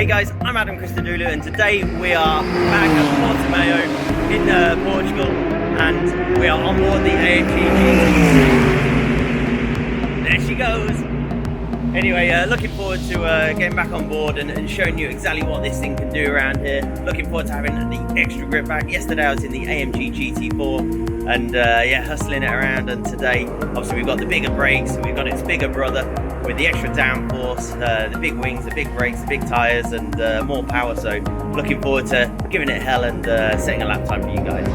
Hey guys, I'm Christo, and today we are back at Portimao in Portugal, and we are on board the AMG GT4. There she goes. Anyway, looking forward to getting back on board and showing you exactly what this thing can do around here. Looking forward to having the extra grip back. Yesterday I was in the AMG GT4 and yeah, hustling it around, and today obviously we've got the bigger brakes, we've got its bigger brother with the extra downforce, the big wings, the big brakes, the big tyres, and more power. So looking forward to giving it hell and setting a lap time for you guys.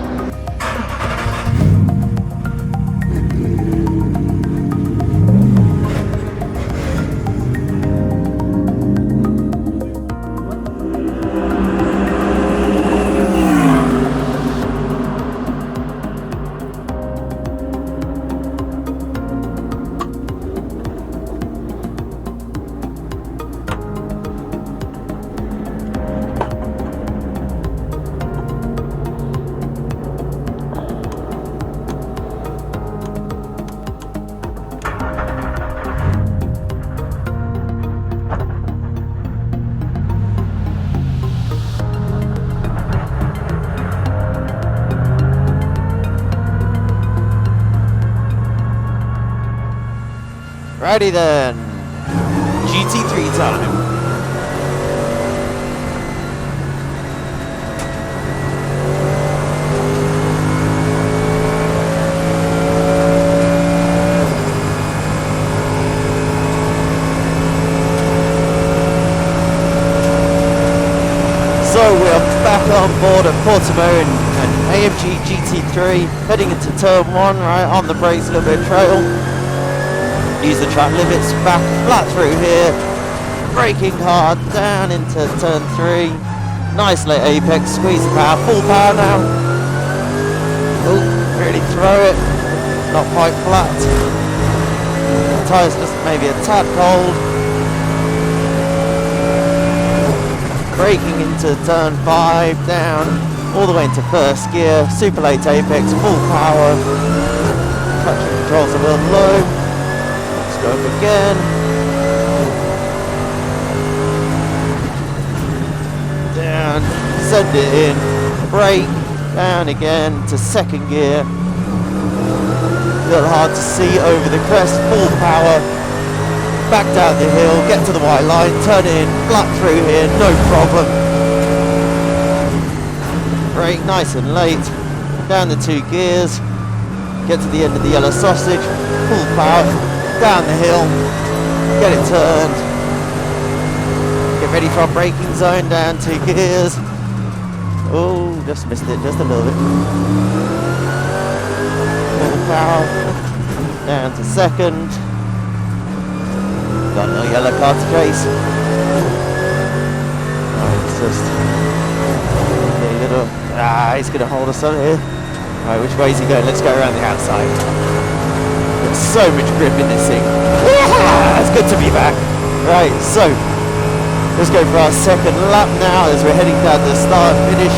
Righty then, GT3 time. So we are back on board at Portimao and AMG GT3, heading into turn 1, right on the brakes, a little bit of trail. Use the track limits, back flat through here, braking hard down into turn 3. Nice late apex, squeeze the power, full power now. Oh, really throw it, not quite flat. The tyres just maybe a tad cold. Braking into turn 5, down, all the way into first gear, super late apex, full power. Traction controls a little low. Go up again. Down, send it in, brake, down again to second gear. A little hard to see over the crest, full power. Back down the hill, get to the white line, turn it in, flat through here, no problem. Brake nice and late, down the 2 gears, get to the end of the yellow sausage, full power. Down the hill, get it turned, get ready for our braking zone, down 2 gears. Oh, just missed it, just a little bit. Full power, down to second. Got no yellow car to chase. Right, it's just a little, he's going to hold us on here. Right, which way is he going? Let's go around the outside. So much grip in this thing. It's good to be back. Right, so let's go for our second lap now as we're heading down to the start finish.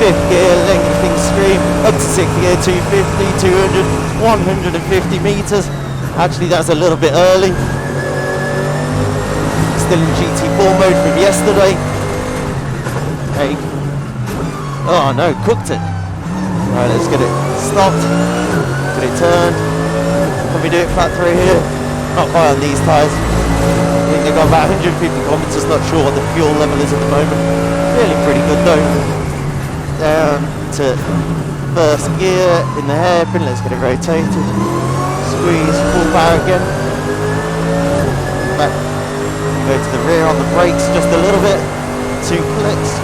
5th gear, lengthening stream, up to 6th gear, 250, 200, 150 meters. Actually, that's a little bit early. Still in GT4 mode from yesterday. Hey. Oh no, cooked it. Right, let's get it stopped. Get it turned. Can we do it flat through here? Not quite on these tyres. I think they've got about 150 kilometers, not sure what the fuel level is at the moment. Feeling pretty good though. Down to first gear in the hairpin, let's get it rotated. Squeeze, full power again. Back, go to the rear on the brakes just a little bit. 2 clicks.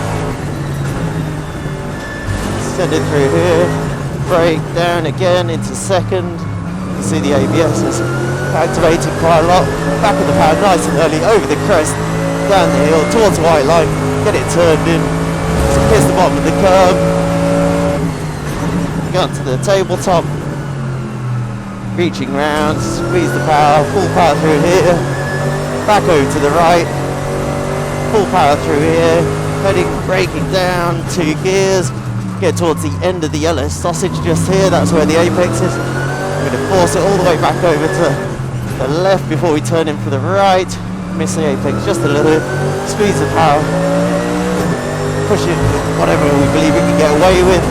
Send it through here. Brake down again into second. See the ABS is activating quite a lot. Back of the power nice and early, over the crest, down the hill, towards the white line, get it turned in, kiss the bottom of the curb, get to the tabletop, reaching round, squeeze the power, full power through here, back over to the right, full power through here, heading, braking down, 2 gears, get towards the end of the yellow sausage just here, that's where the apex is. I'm going to force it all the way back over to the left before we turn in for the right. miss the apex just a little bit, squeeze the power, push it whatever we believe we can get away with,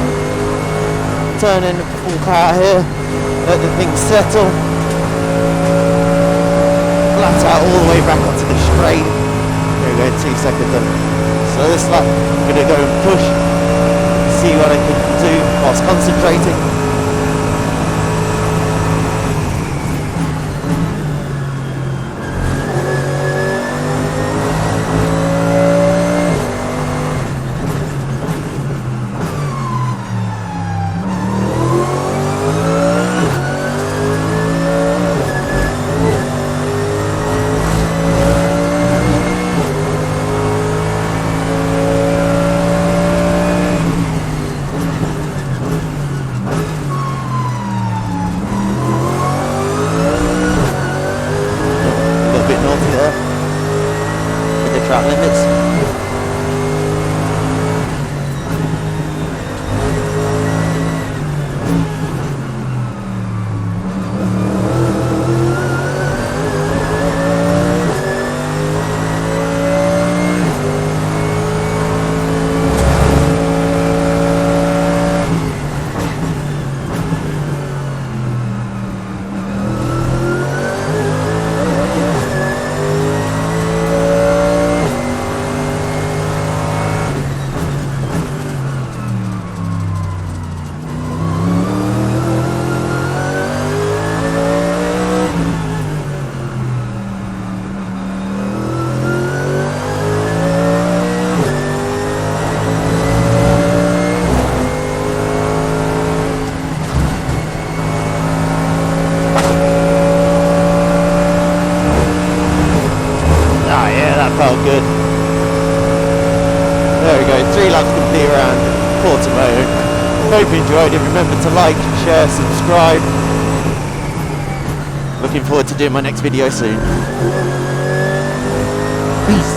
turn in full power here, let the thing settle, flat out all the way back onto the straight. There we go, 2 seconds in. So this lap I'm going to go and push, see what I can do whilst concentrating. Track limits. Felt good. There we go, 3 laps complete around Portimao. Hope you enjoyed it. Remember to like, share, subscribe. Looking forward to doing my next video soon. Peace.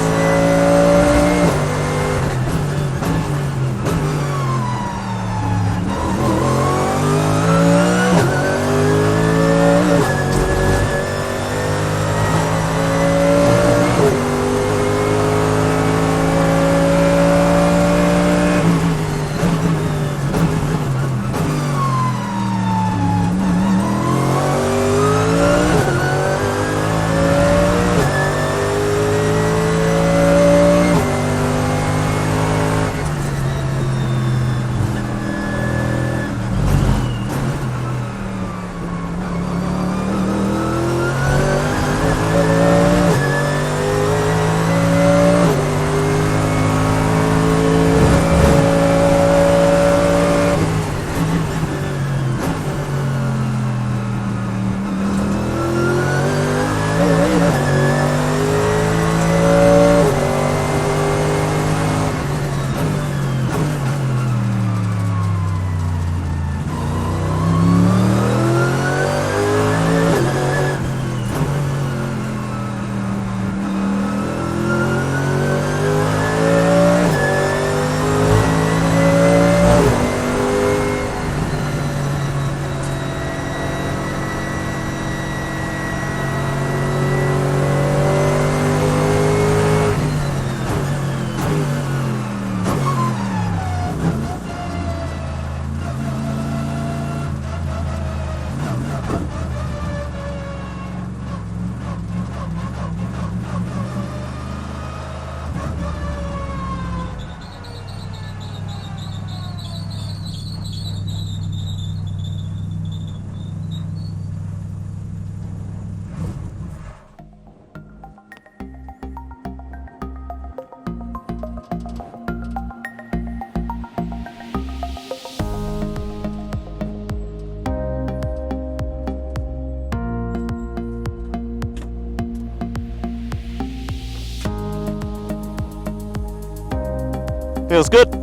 Feels good.